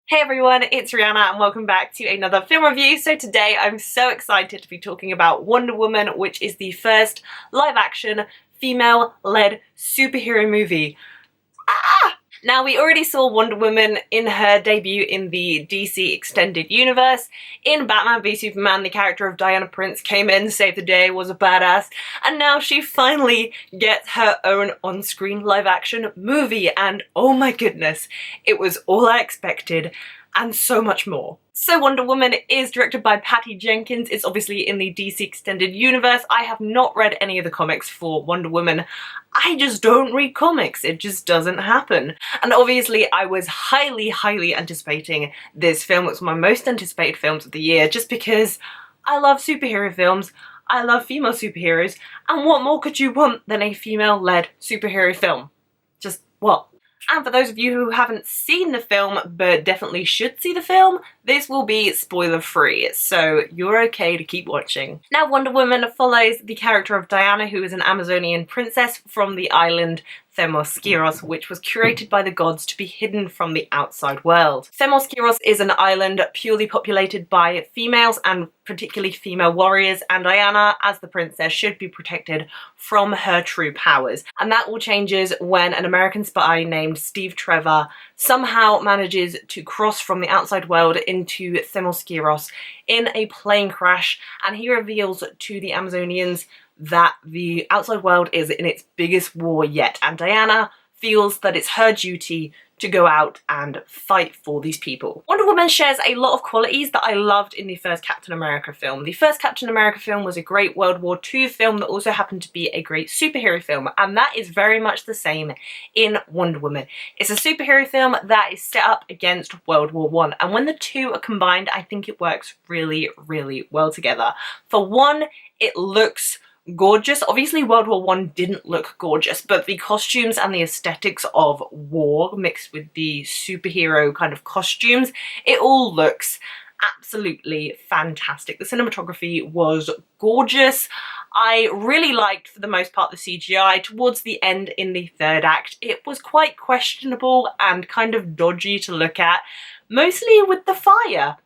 Hey everyone, it's Rihanna and welcome back to another film review. So today I'm so excited to be talking about Wonder Woman, which is the first live-action, female-led superhero movie. Now, we already saw Wonder Woman in her debut in the DC Extended Universe. In Batman v Superman, the character of Diana Prince came in, saved the day, was a badass, and now she finally gets her own on-screen live-action movie, and oh my goodness, it was all I expected, and so much more. So Wonder Woman is directed by Patty Jenkins. It's obviously in the DC Extended Universe. I have not read any of the comics for Wonder Woman. I just don't read comics. It just doesn't happen. And obviously I was highly anticipating this film. It's one of my most anticipated films of the year just because I love superhero films. I love female superheroes. And what more could you want than a female-led superhero film? Just what? And for those of you who haven't seen the film but definitely should see the film, this will be spoiler free, so you're okay to keep watching. Now, Wonder Woman follows the character of Diana, who is an Amazonian princess from the island Thewlis, which was curated by the gods to be hidden from the outside world. Thewlis is an island purely populated by females, and particularly female warriors, and Diana, as the princess, should be protected from her true powers. And that all changes when an American spy named Steve Trevor somehow manages to cross from the outside world into Thewlis in a plane crash, and he reveals to the Amazonians that the outside world is in its biggest war yet, and Diana feels that it's her duty to go out and fight for these people. Wonder Woman shares a lot of qualities that I loved in the first Captain America film. The first Captain America film was a great World War II film that also happened to be a great superhero film, and that is very much the same in Wonder Woman. It's a superhero film that is set up against World War I, and when the two are combined, I think it works really well together. For one, it looks gorgeous. Obviously World War I didn't look gorgeous, but the costumes and the aesthetics of war mixed with the superhero kind of costumes, it all looks absolutely fantastic. The cinematography was gorgeous. I really liked, for the most part, the CGI. Towards the end in the third act, it was quite questionable and kind of dodgy to look at, mostly with the fire.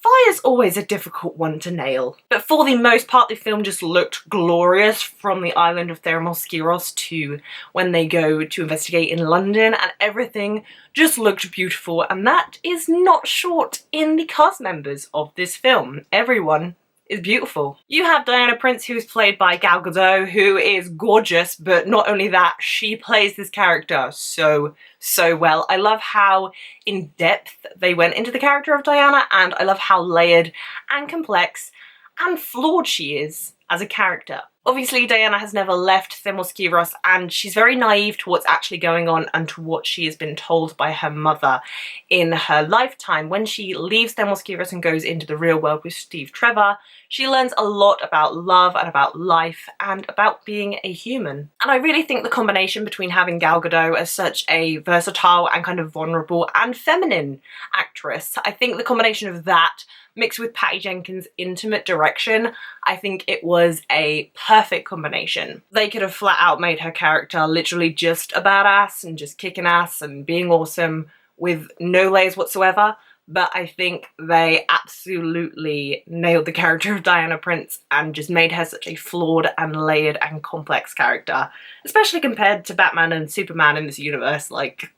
Fire's always a difficult one to nail, but for the most part the film just looked glorious from the island of Thewlis to when they go to investigate in London, and everything just looked beautiful, and that is not short in the cast members of this film. Everyone is beautiful. You have Diana Prince, who is played by Gal Gadot, who is gorgeous, but not only that, she plays this character so well. I love how in depth they went into the character of Diana, and I love how layered and complex and flawed she is as a character. Obviously, Diana has never left Thewlis, and she's very naive to what's actually going on and to what she has been told by her mother in her lifetime. When she leaves Thewlis and goes into the real world with Steve Trevor, she learns a lot about love and about life and about being a human. And I really think the combination between having Gal Gadot as such a versatile and kind of vulnerable and feminine actress, I think the combination of that mixed with Patty Jenkins' intimate direction, I think it was a perfect combination. They could have flat out made her character literally just a badass and just kicking ass and being awesome with no layers whatsoever, but I think they absolutely nailed the character of Diana Prince and just made her such a flawed and layered and complex character, especially compared to Batman and Superman in this universe. Like,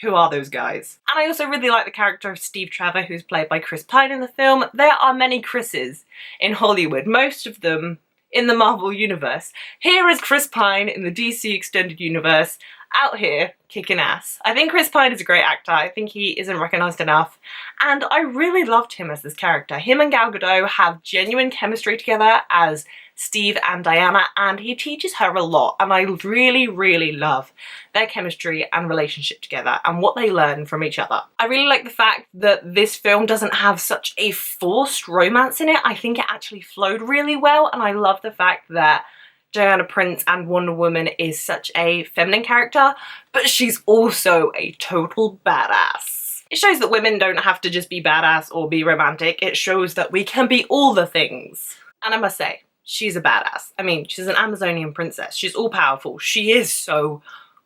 who are those guys? And I also really like the character of Steve Trevor, who's played by Chris Pine in the film. There are many Chris's in Hollywood, most of them in the Marvel Universe. Here is Chris Pine in the DC Extended Universe, out here kicking ass. I think Chris Pine is a great actor. I think he isn't recognised enough, and I really loved him as this character. Him and Gal Gadot have genuine chemistry together as Steve and Diana, and he teaches her a lot, and I really love their chemistry and relationship together and what they learn from each other. I really like the fact that this film doesn't have such a forced romance in it. I think it actually flowed really well, and I love the fact that Diana Prince and Wonder Woman is such a feminine character, but she's also a total badass. It shows that women don't have to just be badass or be romantic. It shows that we can be all the things. And I must say, she's a badass. I mean, she's an Amazonian princess. She's all powerful. She is so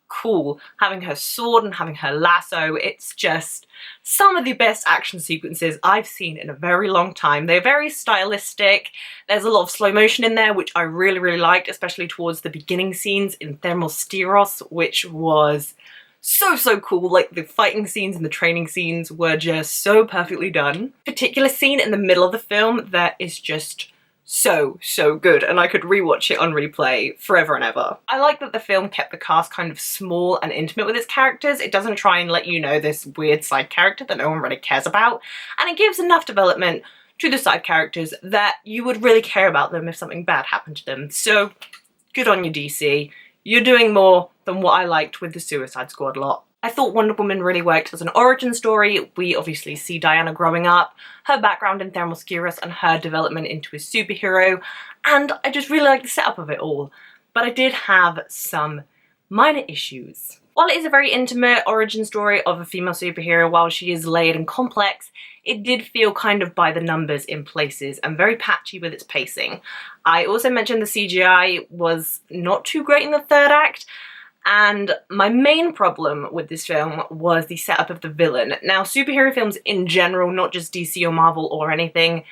cool. Having her sword and having her lasso, it's just some of the best action sequences I've seen in a very long time. They're very stylistic. There's a lot of slow motion in there, which I really liked, especially towards the beginning scenes in Thewlis, which was so cool. Like, the fighting scenes and the training scenes were just so perfectly done. Particular scene in the middle of the film that is just so good, and I could rewatch it on replay forever and ever. I like that the film kept the cast kind of small and intimate with its characters. It doesn't try and let you know this weird side character that no one really cares about, and it gives enough development to the side characters that you would really care about them if something bad happened to them. So good on you, DC. You're doing more than what I liked with the Suicide Squad lot. I thought Wonder Woman really worked as an origin story. We obviously see Diana growing up, her background in Thewlis, and her development into a superhero, and I just really like the setup of it all. But I did have some minor issues. While it is a very intimate origin story of a female superhero, while she is layered and complex, it did feel kind of by the numbers in places and very patchy with its pacing. I also mentioned the CGI was not too great in the third act, and my main problem with this film was the setup of the villain. Now, superhero films in general, not just DC or Marvel or anything,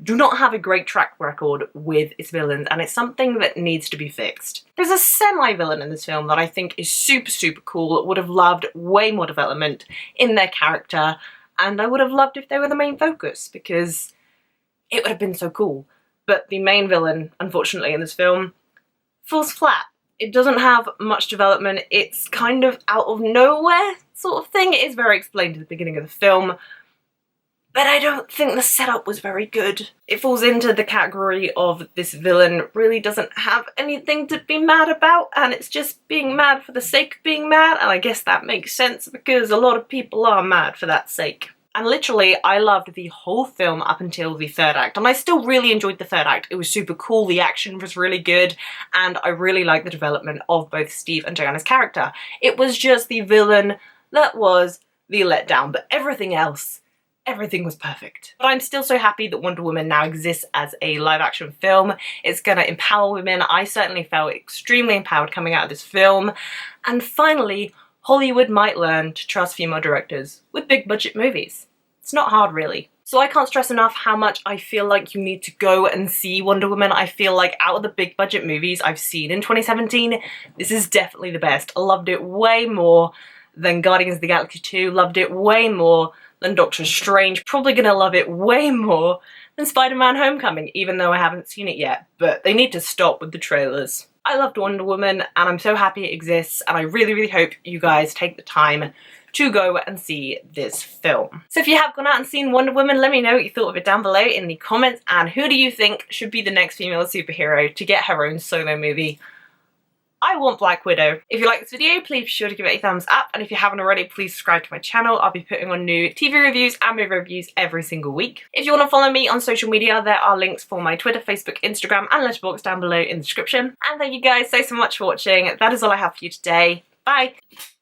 do not have a great track record with its villains, and it's something that needs to be fixed. There's a semi-villain in this film that I think is super cool. Would have loved way more development in their character, and I would have loved if they were the main focus, because it would have been so cool. But the main villain, unfortunately, in this film falls flat. It doesn't have much development. It's kind of out of nowhere sort of thing. It is very explained at the beginning of the film, but I don't think the setup was very good. It falls into the category of this villain really doesn't have anything to be mad about, and it's just being mad for the sake of being mad, and I guess that makes sense because a lot of people are mad for that sake. And literally, I loved the whole film up until the third act, and I still really enjoyed the third act. It was super cool, the action was really good, and I really liked the development of both Steve and Diana's character. It was just the villain that was the letdown, but everything else, everything was perfect. But I'm still so happy that Wonder Woman now exists as a live-action film. It's gonna empower women. I certainly felt extremely empowered coming out of this film, and finally, Hollywood might learn to trust female directors with big-budget movies. It's not hard, really. So I can't stress enough how much I feel like you need to go and see Wonder Woman. I feel like out of the big-budget movies I've seen in 2017, this is definitely the best. I loved it way more than Guardians of the Galaxy 2, loved it way more than Doctor Strange, probably gonna love it way more than Spider-Man Homecoming, even though I haven't seen it yet, but they need to stop with the trailers. I loved Wonder Woman, and I'm so happy it exists, and I really hope you guys take the time to go and see this film. So if you have gone out and seen Wonder Woman, let me know what you thought of it down below in the comments, and who do you think should be the next female superhero to get her own solo movie? I want Black Widow. If you like this video, please be sure to give it a thumbs up, and if you haven't already, please subscribe to my channel. I'll be putting on new TV reviews and movie reviews every single week. If you want to follow me on social media, there are links for my Twitter, Facebook, Instagram, and Letterboxd down below in the description. And thank you guys so much for watching. That is all I have for you today. Bye!